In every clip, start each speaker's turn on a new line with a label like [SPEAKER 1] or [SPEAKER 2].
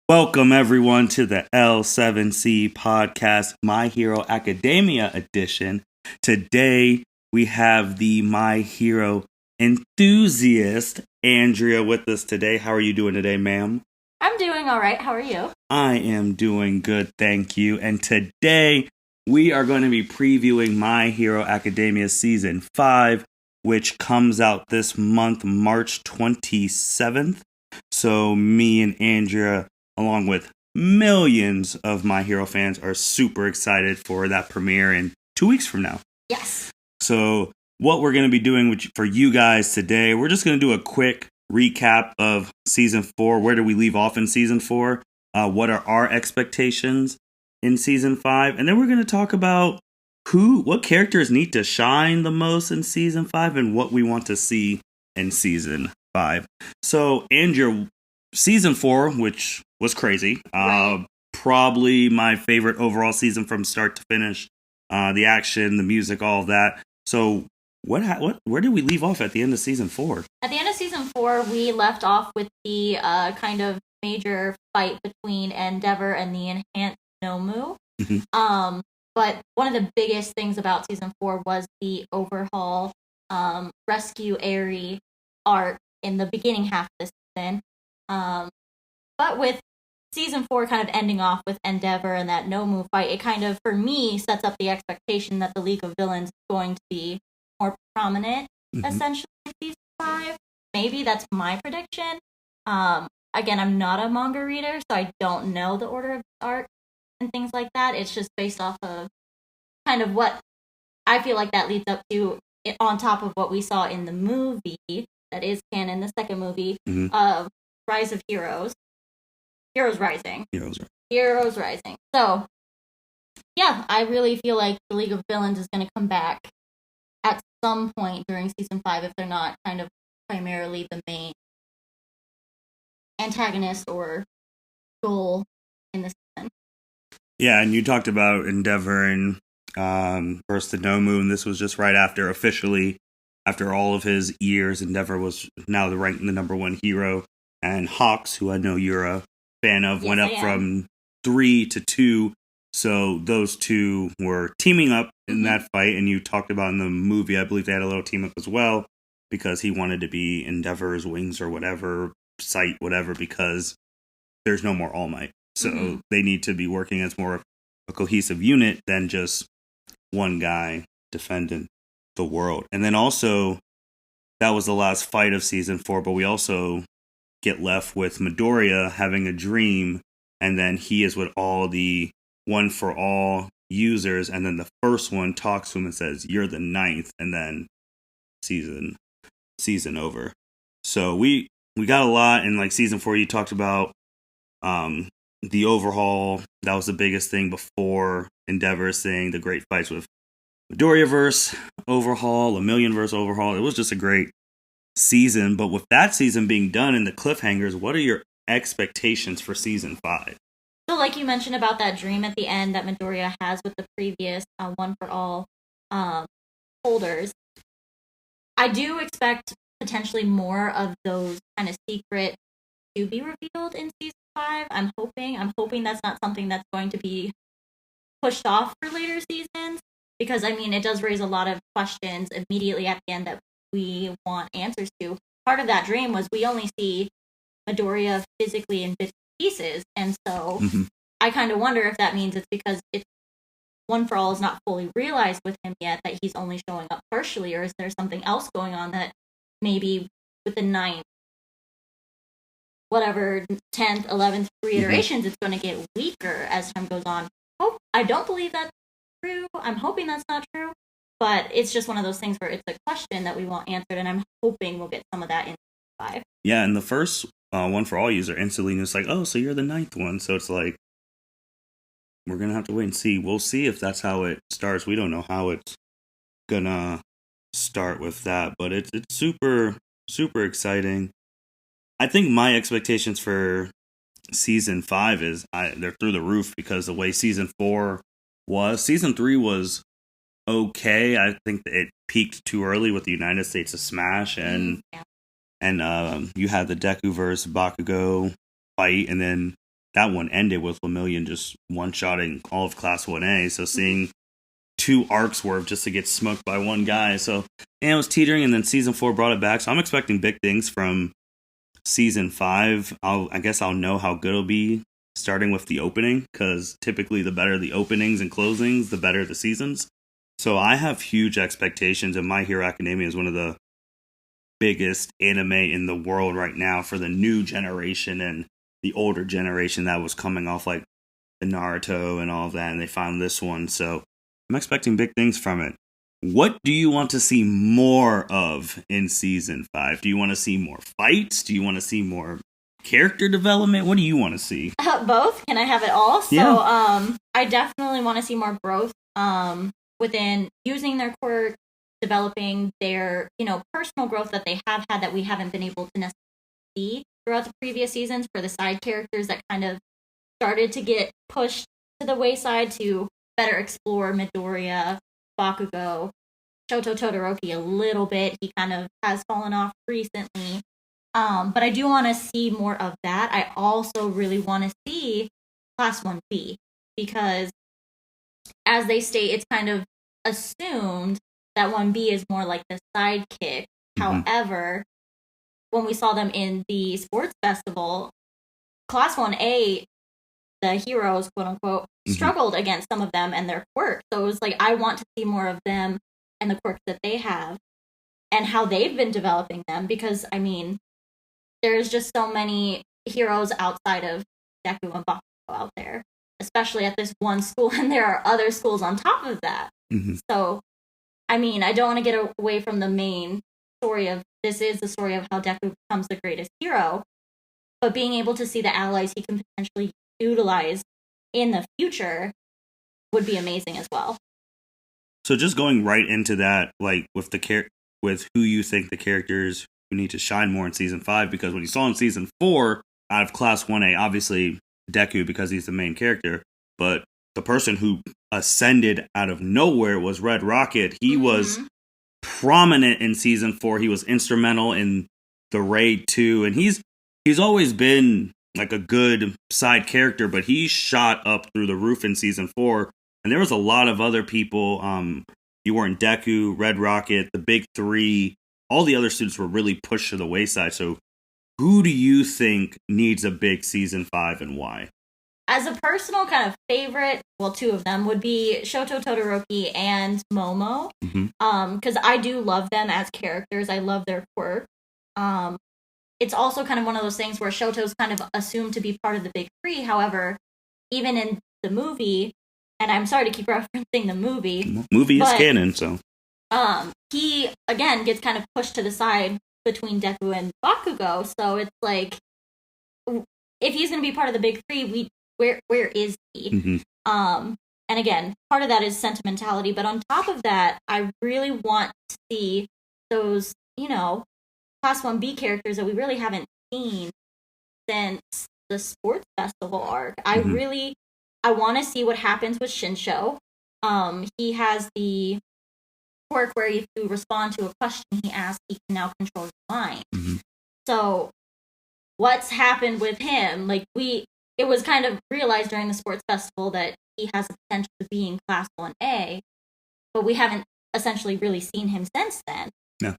[SPEAKER 1] Welcome everyone to the L7C podcast, My Hero Academia edition. Today we have the My Hero enthusiast, Andrea, with us today. How are you doing today, ma'am?
[SPEAKER 2] I'm doing all right. How are you?
[SPEAKER 1] I am doing good, thank you. And today we are going to be previewing My Hero Academia Season 5, which comes out this month, March 27th. So me and Andrea, along with millions of My Hero fans, are super excited for that premiere in 2 weeks from now.
[SPEAKER 2] Yes.
[SPEAKER 1] So what we're going to be doing for you guys today, we're just going to do a quick recap of Season 4. Where do we leave off in Season 4? What are our expectations in Season 5? And then we're going to talk about what characters need to shine the most in Season 5 and what we want to see in Season 5. So, Andrew, Season 4, which was crazy.
[SPEAKER 2] Right.
[SPEAKER 1] Probably my favorite overall season from start to finish. The action, the music, all of that. So where did we leave off at the end of Season 4?
[SPEAKER 2] At the end of Season 4, we left off with the kind of major fight between Endeavor and the enhanced Nomu.
[SPEAKER 1] Mm-hmm.
[SPEAKER 2] But one of the biggest things about Season 4 was the overhaul rescue Aerie arc in the beginning half of the season. But with Season 4 kind of ending off with Endeavor and that Nomu fight, it kind of, for me, sets up the expectation that the League of Villains is going to be more prominent, essentially, in Season 5. Maybe that's my prediction. Again, I'm not a manga reader, so I don't know the order of art and things like that. It's just based off of kind of what I feel like that leads up to, on top of what we saw in the movie, that is canon, the second movie, of Rise of Heroes. Heroes Rising. Heroes Rising. So, yeah, I really feel like the League of Villains is going to come back at some point during Season 5 if they're not kind of primarily the main antagonist or goal in the season.
[SPEAKER 1] Yeah, and you talked about Endeavor and versus the Nomu, and this was just right after, officially, after all of his years, Endeavor was now the number one hero, and Hawks, who I know you're a fan of, went up from 3 to 2. So those two were teaming up in that fight, and you talked about in the movie, I believe they had a little team up as well, because he wanted to be Endeavor's wings or whatever, sight, whatever, because there's no more All Might. So they need to be working as more of a cohesive unit than just one guy defending the world. And then also, that was the last fight of Season 4, but we also get left with Midoriya having a dream, and then he is with all the One for All users, and then the first one talks to him and says, "You're the 9th," and then season over. So we got a lot in like Season 4. You talked about the overhaul. That was the biggest thing before Endeavor saying the great fights with Midoriya-verse overhaul, a Million-verse overhaul. It was just a great season, but with that season being done and the cliffhangers, what are your expectations for Season 5?
[SPEAKER 2] So like you mentioned about that dream at the end that Midoriya has with the previous One for All holders, I do expect potentially more of those kind of secrets to be revealed in Season 5. I'm hoping that's not something that's going to be pushed off for later seasons, because I mean it does raise a lot of questions immediately at the end that we want answers to. Part of that dream was we only see Midoriya physically in bits and pieces, and so I kind of wonder if that means it's because it's One for All is not fully realized with him yet, that he's only showing up partially, or is there something else going on that maybe with the 9th, whatever, 10th, 11th reiterations, it's going to get weaker as time goes on. I don't believe that's true. I'm hoping that's not true. But it's just one of those things where it's a question that we want answered, and I'm hoping we'll get some of that in 5.
[SPEAKER 1] Yeah, and the first One for All user instantly was like, "Oh, so you're the 9th one." So it's like, we're going to have to wait and see. We'll see if that's how it starts. We don't know how it's going to start with that, but it's super, super exciting. I think my expectations for Season 5 is they're through the roof, because the way Season 4 was. Season 3 was okay. I think it peaked too early with the United States of Smash, and you had the Deku versus Bakugo fight, and then that one ended with Lemillion just one-shotting all of Class 1A. So seeing 2 arcs worth just to get smoked by one guy. So, and it was teetering, and then Season 4 brought it back. So I'm expecting big things from Season 5. I guess I'll know how good it'll be starting with the opening, because typically the better the openings and closings, the better the seasons. So I have huge expectations, and My Hero Academia is one of the biggest anime in the world right now for the new generation and the older generation that was coming off like the Naruto and all of that, and they found this one. So I'm expecting big things from it. What do you want to see more of in Season 5? Do you want to see more fights? Do you want to see more character development? What do you want to see?
[SPEAKER 2] Both. Can I have it all? So,
[SPEAKER 1] Yeah.
[SPEAKER 2] I definitely want to see more growth within using their quirk, developing their, personal growth that they have had that we haven't been able to necessarily see throughout the previous seasons for the side characters that kind of started to get pushed to the wayside to better explore Midoriya, Bakugo, Shoto Todoroki a little bit. He kind of has fallen off recently. But I do want to see more of that. I also really want to see Class 1B, because as they state, it's kind of assumed that 1B is more like the sidekick. Mm-hmm. However, when we saw them in the sports festival, Class 1A, the heroes, quote unquote, struggled against some of them and their quirks. So it was like, I want to see more of them and the quirks that they have and how they've been developing them, because, I mean, there's just so many heroes outside of Deku and Bakugo out there, especially at this one school, and there are other schools on top of that. Mm-hmm. So, I mean, I don't want to get away from the main story of, this is the story of how Deku becomes the greatest hero, but being able to see the allies he can potentially utilize in the future would be amazing as well.
[SPEAKER 1] So just going right into that, like with with who you think the characters who need to shine more in Season 5, because when you saw in Season 4, out of Class 1A, obviously Deku, because he's the main character, but the person who ascended out of nowhere was Red Rocket. He was prominent in Season 4. He was instrumental in the raid too, and he's always been like a good side character, but he shot up through the roof in Season 4, and there was a lot of other people. You were in Deku, Red Rocket, the big 3. All the other students were really pushed to the wayside. So who do you think needs a big Season 5 and why?
[SPEAKER 2] As a personal kind of favorite, well, 2 of them would be Shoto Todoroki and Momo. Because I do love them as characters. I love their quirk. It's also kind of one of those things where Shoto's kind of assumed to be part of the big 3. However, even in the movie, and I'm sorry to keep referencing the movie.
[SPEAKER 1] Movie is canon, so.
[SPEAKER 2] He, again, gets kind of pushed to the side between Deku and Bakugo. So it's like, if he's going to be part of the big 3, where is he? And again, part of that is sentimentality. But on top of that, I really want to see those, Class 1B characters that we really haven't seen since the sports festival arc. I want to see what happens with Shinsho. He has the quirk where if you respond to a question he asks, he can now control your mind. So what's happened with him? Like, it was kind of realized during the sports festival that he has the potential to be in Class 1A, but we haven't essentially really seen him since then. No.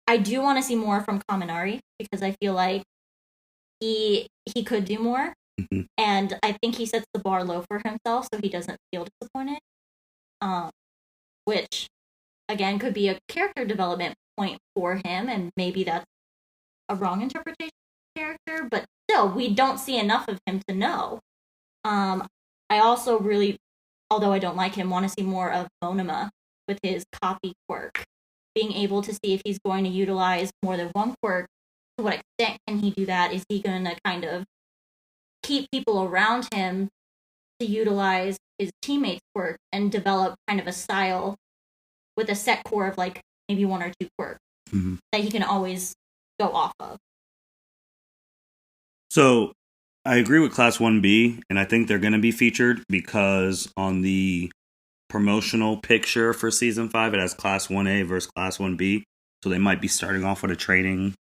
[SPEAKER 2] I do want to see more from Kaminari, because I feel like he could do more. And I think he sets the bar low for himself so he doesn't feel disappointed. Which, again, could be a character development point for him, and maybe that's a wrong interpretation of the character, but still, we don't see enough of him to know. I also really, although I don't like him, want to see more of Monoma with his copy quirk. Being able to see if he's going to utilize more than one quirk. To what extent can he do that? Is he going to kind of keep people around him to utilize his teammates' quirk and develop kind of a style with a set core of like maybe 1 or 2 quirks that he can always go off of?
[SPEAKER 1] So I agree with Class 1B, and I think they're going to be featured because on the promotional picture for Season 5, it has Class 1A versus Class 1B. So they might be starting off with a training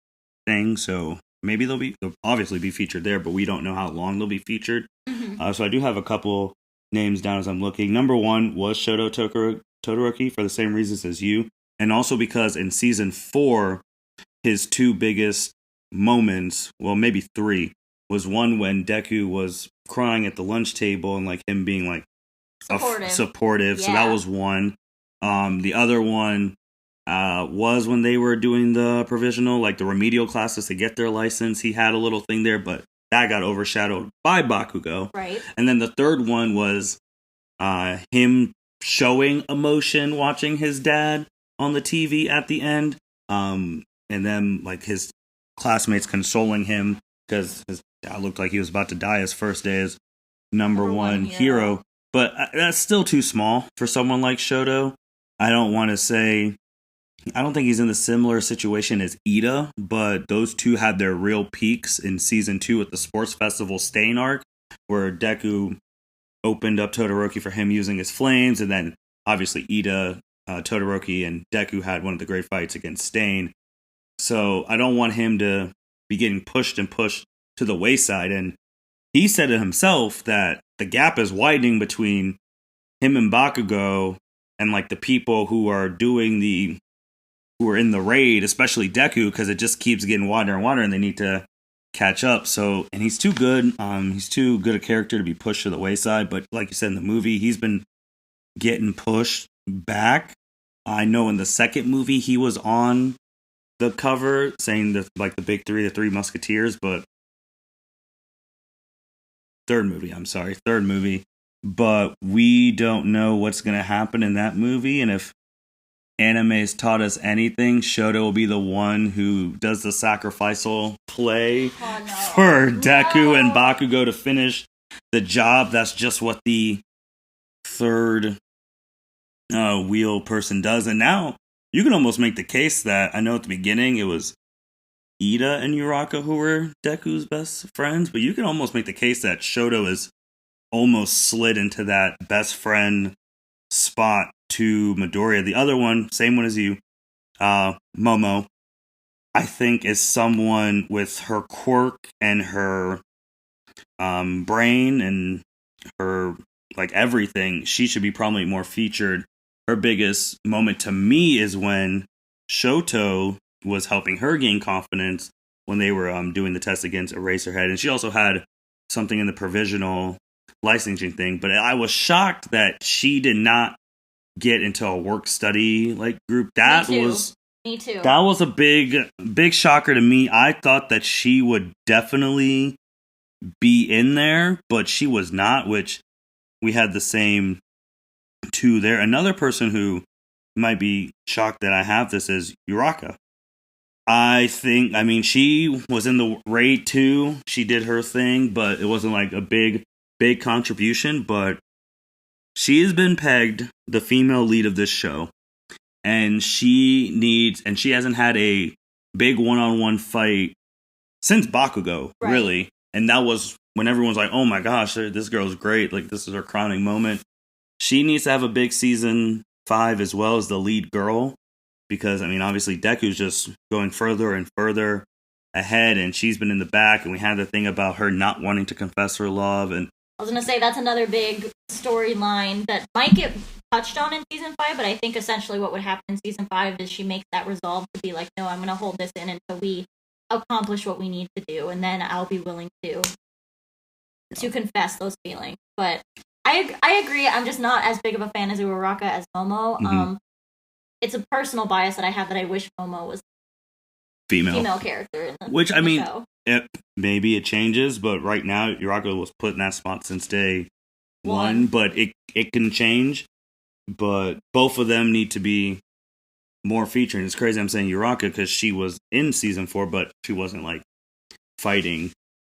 [SPEAKER 1] thing. So maybe they'll obviously be featured there, but we don't know how long they'll be featured.
[SPEAKER 2] Mm-hmm.
[SPEAKER 1] So I do have a couple names down as I'm looking. Number one was Shoto Todoroki for the same reasons as you, and also because in season 4, his two biggest moments, well, maybe 3, was one when Deku was crying at the lunch table and like him being like supportive. So that was one. The other one was when they were doing the provisional, like the remedial classes to get their license. He had a little thing there, but that got overshadowed by Bakugo.
[SPEAKER 2] Right.
[SPEAKER 1] And then the third one was him showing emotion watching his dad on the TV at the end. And then like his classmates consoling him because his dad looked like he was about to die his first day as number one hero. But that's still too small for someone like Shoto. I don't think he's in the similar situation as Ida, but those two had their real peaks in season 2 at the sports festival Stain arc, where Deku opened up Todoroki for him using his flames, and then obviously Ida, Todoroki, and Deku had one of the great fights against Stain. So I don't want him to be getting pushed to the wayside. And he said it himself that the gap is widening between him and Bakugo and like the people who are who are in the raid, especially Deku, because it just keeps getting wider and wider and they need to catch up. So, and he's too good. He's too good a character to be pushed to the wayside. But like you said in the movie, he's been getting pushed back. I know in the second movie he was on the cover saying that like the big three, the Three Musketeers, but third movie. But we don't know what's going to happen in that movie. And if anime's taught us anything, Shoto will be the one who does the sacrificial play for Deku and Bakugo to finish the job. That's just what the third wheel person does. And now you can almost make the case that, I know at the beginning it was Ida and Uraka who were Deku's best friends, but you can almost make the case that Shoto is almost slid into that best friend spot to Midoriya. The other one, same one as you, Momo, I think is someone with her quirk and her brain and her like everything. She should be probably more featured. Her biggest moment to me is when Shoto was helping her gain confidence when they were doing the test against Eraserhead, and she also had something in the provisional licensing thing. But I was shocked that she did not get into a work study like group. Me too. That was a big shocker to me. I thought that she would definitely be in there, but she was not, which we had the same two there. Another person who might be shocked that I have this is Uraka. She was in the raid too. She did her thing, but it wasn't like a big contribution. But she has been pegged the female lead of this show. And she hasn't had a big one-on-one fight since Bakugo, really. And that was when everyone's like, oh my gosh, this girl's great. Like, this is her crowning moment. She needs to have a big season 5 as well as the lead girl. Because, obviously Deku's just going further and further ahead, and she's been in the back, and we had the thing about her not wanting to confess her love. And
[SPEAKER 2] I was going to say, that's another big storyline that might get touched on in Season 5, but I think essentially what would happen in Season 5 is she makes that resolve to be like, no, I'm going to hold this in until we accomplish what we need to do, and then I'll be willing to confess those feelings. But I agree, I'm just not as big of a fan as Uraraka as Momo. Mm-hmm. It's a personal bias that I have that I wish Momo was female character in the show. Maybe it changes, but right now Uraka was put in that spot since day one, but it can change. But both of them need to be more featured. It's crazy I'm saying Uraka because she was in season 4, but she wasn't like fighting.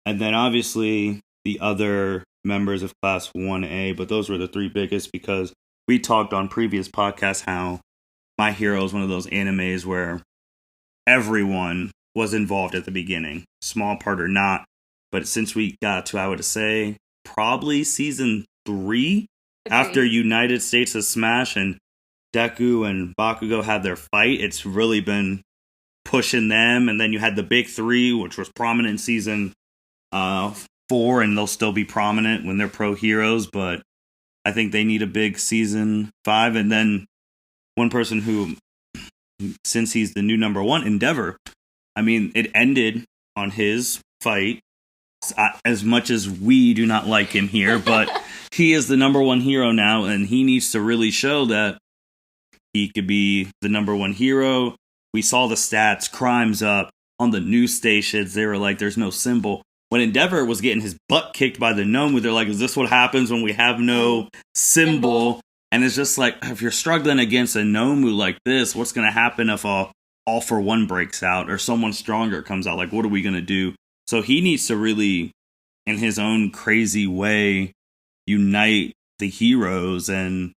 [SPEAKER 2] And then obviously the other members of class 1A, but those were the 3 biggest because we talked on previous podcasts how My Hero is one of those animes where everyone was involved at the beginning, small part or not. But since we got to, I would say, probably season 3, after United States of Smash and Deku and Bakugo had their fight, it's really been
[SPEAKER 1] pushing them, and then you had the big three, which was prominent in season 4, and they'll still be prominent when they're pro heroes, but I think they need a big season 5. And then one person who, since he's the new number 1, Endeavor, I mean, it ended on his fight. As much as we do not like him here, but he is the number 1 hero now, and he needs to really show that he could be the number 1 hero. We saw the stats, crimes up on the news stations. They were like, there's no symbol. When Endeavor was getting his butt kicked by the Nomu, they're like, is this what happens when we have no symbol? And it's just like, if you're struggling against a Nomu like this, what's going to happen if a All for One breaks out or someone stronger comes out? Like, what are we going to do? So he needs to really, in his own crazy way, unite the heroes and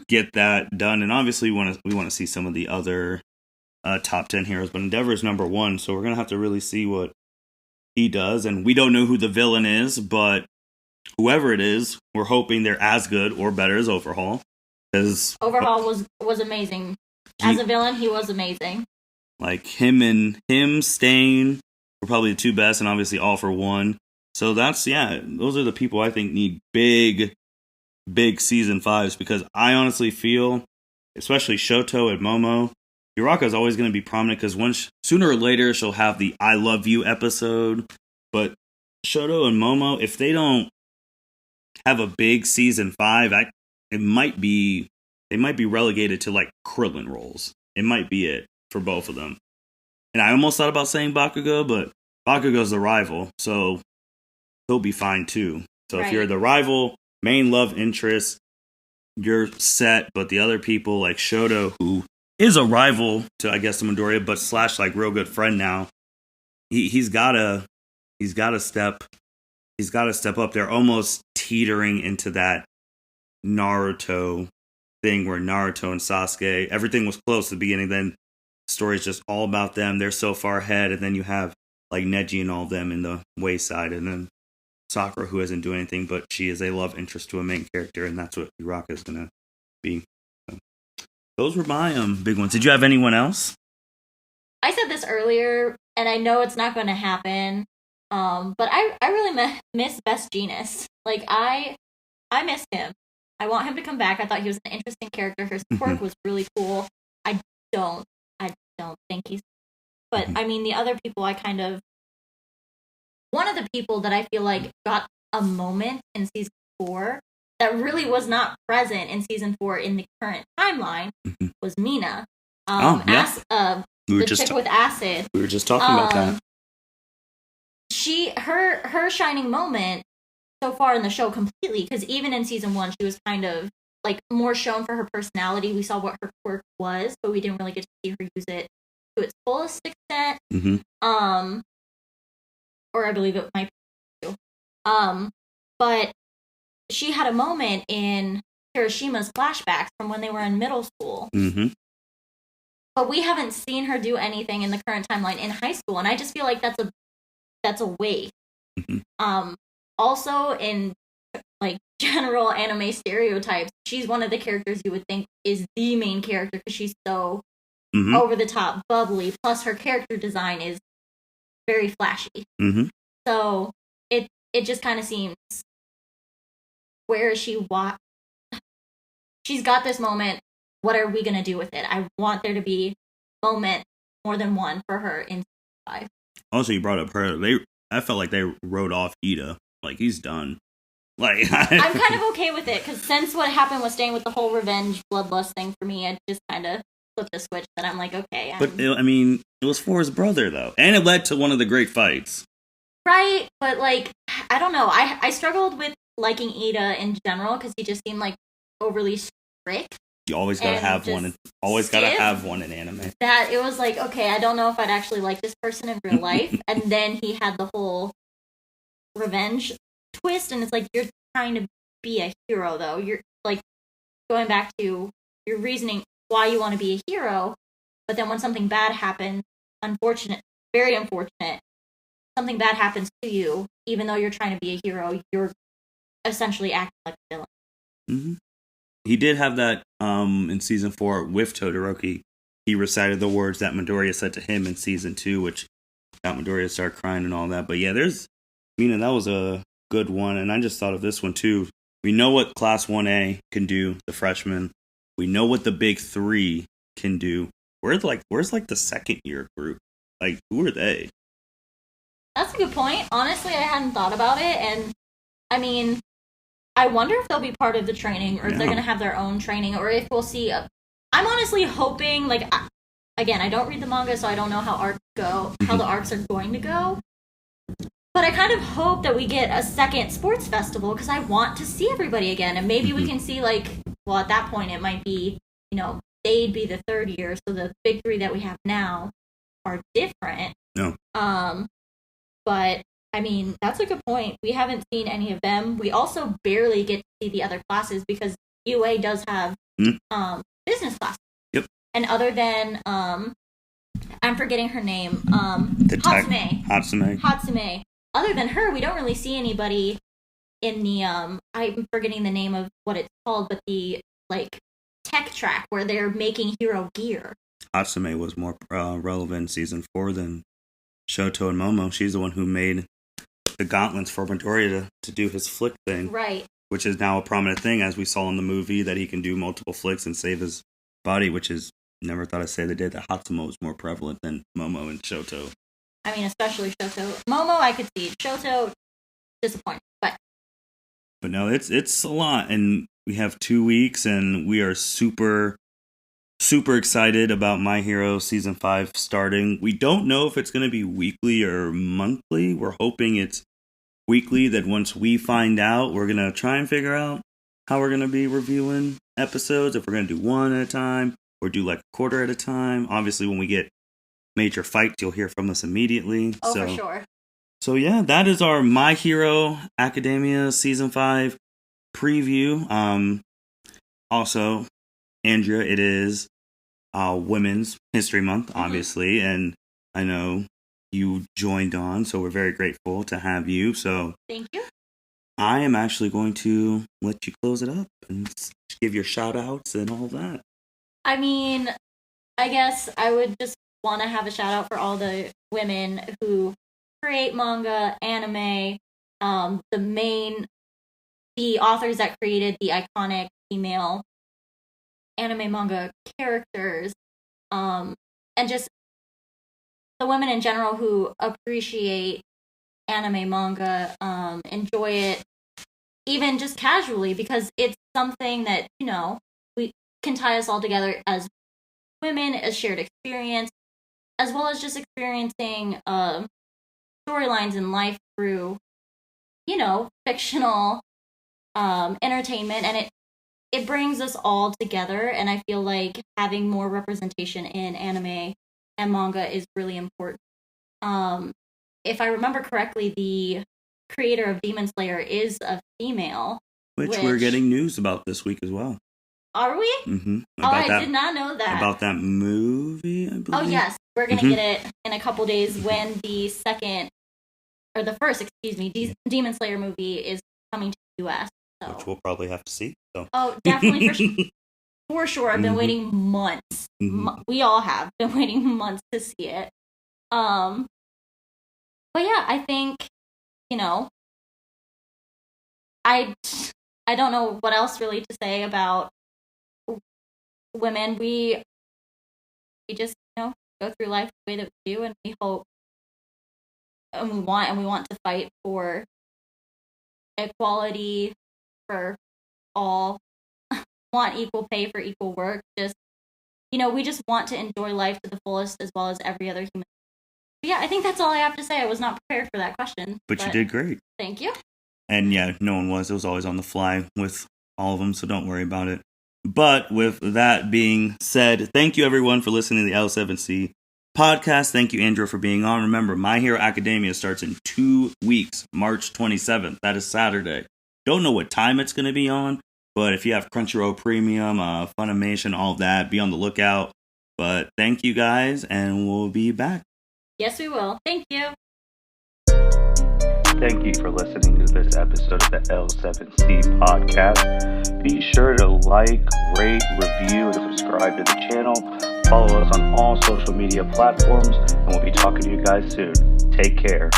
[SPEAKER 1] get that done. And obviously, we want to see some of the other top 10 heroes, but Endeavor is number 1, so we're going to have to really see what he does. And we don't know who the villain is, but whoever it is, we're hoping they're as good or better as Overhaul. Because
[SPEAKER 2] Overhaul was amazing. As a villain, he was amazing.
[SPEAKER 1] Like him, Stain were probably the 2 best, and obviously All for One. So those are the people I think need big season 5s, because I honestly feel, especially Shoto and Momo, Uraka is always going to be prominent because sooner or later she'll have the I Love You episode. But Shoto and Momo, if they don't have a big season 5, they might be relegated to like Krillin roles. It might be it for both of them. And I almost thought about saying Bakugo, but Bakugo's the rival, so he'll be fine too. So If you're the rival, main love interest, you're set. But the other people like Shoto, who is a rival to, I guess, the Midoriya, but / like real good friend now, he's gotta step up. They're almost teetering into that Naruto thing where Naruto and Sasuke, everything was close at the beginning, then the story's just all about them. They're so far ahead, and then you have like Neji and all of them in the wayside, and then Sakura, who isn't doing anything, but she is a love interest to a main character, and that's what Uraka is gonna be. So, those were my big ones. Did you have anyone else?
[SPEAKER 2] I said this earlier, and I know it's not going to happen, but I really miss Best Jeanist. Like, I miss him. I want him to come back. I thought he was an interesting character. His quirk was really cool. I don't think he's... But, I mean, the other people one of the people that I feel like got a moment in season 4 that really was not present in season 4 in the current timeline was Mina. The chick with acid.
[SPEAKER 1] We were just talking about that.
[SPEAKER 2] Her shining moment so far in the show completely, because even in season 1 she was kind of like more shown for her personality. We saw what her quirk was, but we didn't really get to see her use it to its fullest extent. Or I believe it might be too. But she had a moment in Hiroshima's flashbacks from when they were in middle school. But we haven't seen her do anything in the current timeline in high school, and I just feel like that's a waste. Also, in like general anime stereotypes, she's one of the characters you would think is the main character because she's so over the top, bubbly. Plus, her character design is very flashy. So it just kind of seems, where is she? She's got this moment. What are we gonna do with it? I want there to be moment more than one for her in 5.
[SPEAKER 1] Also, you brought up her. I felt like they wrote off Ida. Like, he's done. Like,
[SPEAKER 2] I'm kind of okay with it, because since what happened was staying with the whole revenge bloodlust thing for me, I just kind of flipped the switch that I'm like, okay.
[SPEAKER 1] But it was for his brother though, and it led to one of the great fights. Right,
[SPEAKER 2] but like, I don't know. I struggled with liking Ida in general because he just seemed like overly strict.
[SPEAKER 1] You always gotta have one. Always gotta have one in anime.
[SPEAKER 2] That it was like, okay, I don't know if I'd actually like this person in real life. And then he had the whole revenge twist, and it's like, you're trying to be a hero, though. You're like going back to your reasoning why you want to be a hero, but then when something bad happens, very unfortunate, something bad happens to you, even though you're trying to be a hero, you're essentially acting like a villain.
[SPEAKER 1] He did have that in season 4 with Todoroki. he recited the words that Midoriya said to him in season 2, which got Midoriya to start crying and all that. But yeah, that was a good one. And I just thought of this one too. We know what Class 1A can do, the freshmen. We know what the big 3 can do. Where's the second year group? Like, who are they?
[SPEAKER 2] That's a good point. Honestly, I hadn't thought about it. And I mean, I wonder if they'll be part of the training, or if they're going to have their own training, or if we'll see. I'm honestly hoping, like, again, I don't read the manga, so I don't know how the arcs are going to go. But I kind of hope that we get a second sports festival, because I want to see everybody again. And maybe we can see, like, well, at that point, it might be, they'd be the third year, so the big 3 that we have now are different.
[SPEAKER 1] No.
[SPEAKER 2] But, I mean, that's a good point. We haven't seen any of them. We also barely get to see the other classes, because UA does have business classes.
[SPEAKER 1] Yep.
[SPEAKER 2] And other than, I'm forgetting her name, Hatsume. Other than her, we don't really see anybody in the, I'm forgetting the name of what it's called, but the, like, tech track where they're making hero gear.
[SPEAKER 1] Hatsume was more relevant in season 4 than Shoto and Momo. She's the one who made the gauntlets for Midoriya to do his flick thing.
[SPEAKER 2] Right.
[SPEAKER 1] Which is now a prominent thing, as we saw in the movie, that he can do multiple flicks and save his body, which is, never thought I'd say they did, that Hatsume was more prevalent than Momo and Shoto.
[SPEAKER 2] I mean, especially Shoto. Momo, I could see. Shoto, disappointing. But
[SPEAKER 1] no, it's a lot, and we have 2 weeks, and we are super, super excited about My Hero Season 5 starting. We don't know if it's going to be weekly or monthly. We're hoping it's weekly, that once we find out, we're going to try and figure out how we're going to be reviewing episodes, if we're going to do one at a time, or do like a quarter at a time. Obviously, when we get major fights, you'll hear from us immediately.
[SPEAKER 2] Oh, for sure.
[SPEAKER 1] So yeah, that is our My Hero Academia Season 5 preview. Also, Andrea, it is Women's History Month, obviously, and I know you joined on, so we're very grateful to have you. So
[SPEAKER 2] thank you.
[SPEAKER 1] I am actually going to let you close it up and give your shout outs and all that.
[SPEAKER 2] I mean, I guess I would just want to have a shout out for all the women who create manga, anime, the authors that created the iconic female anime manga characters, and just the women in general who appreciate anime manga, enjoy it, even just casually, because it's something that, we can tie us all together as women, as shared experience, as well as just experiencing storylines in life through, fictional entertainment, and it brings us all together, and I feel like having more representation in anime and manga is really important. If I remember correctly, the creator of Demon Slayer is a female.
[SPEAKER 1] Which we're getting news about this week as well.
[SPEAKER 2] Are we?
[SPEAKER 1] Mm-hmm.
[SPEAKER 2] I did not know that.
[SPEAKER 1] About that movie, I believe.
[SPEAKER 2] Oh, yes. We're going to get it in a couple days when the first Demon Slayer movie is coming to the U.S. So.
[SPEAKER 1] Which we'll probably have to see. So.
[SPEAKER 2] Oh, definitely for sure. I've been waiting months. We all have been waiting months to see it. But yeah, I think, I don't know what else really to say about women. We just, go through life the way that we do, and we hope and we want to fight for equality for all, want equal pay for equal work. Just, we just want to enjoy life to the fullest, as well as every other human. But yeah, I think that's all I have to say. I was not prepared for that question.
[SPEAKER 1] But you did great.
[SPEAKER 2] Thank you.
[SPEAKER 1] And yeah, no one was. It was always on the fly with all of them, so don't worry about it. But with that being said, thank you everyone for listening to the L7C podcast. Thank you, Andrea, for being on. Remember, My Hero Academia starts in 2 weeks, March 27th. That is Saturday. Don't know what time it's going to be on, but if you have Crunchyroll Premium, Funimation, all that, be on the lookout. But thank you guys, and we'll be back.
[SPEAKER 2] Yes, we will. Thank you.
[SPEAKER 1] Thank you for listening to this episode of the L7C podcast. Be sure to like, rate, review, and subscribe to the channel.
[SPEAKER 3] Follow us on all social media platforms, and we'll be talking to you guys soon. Take care.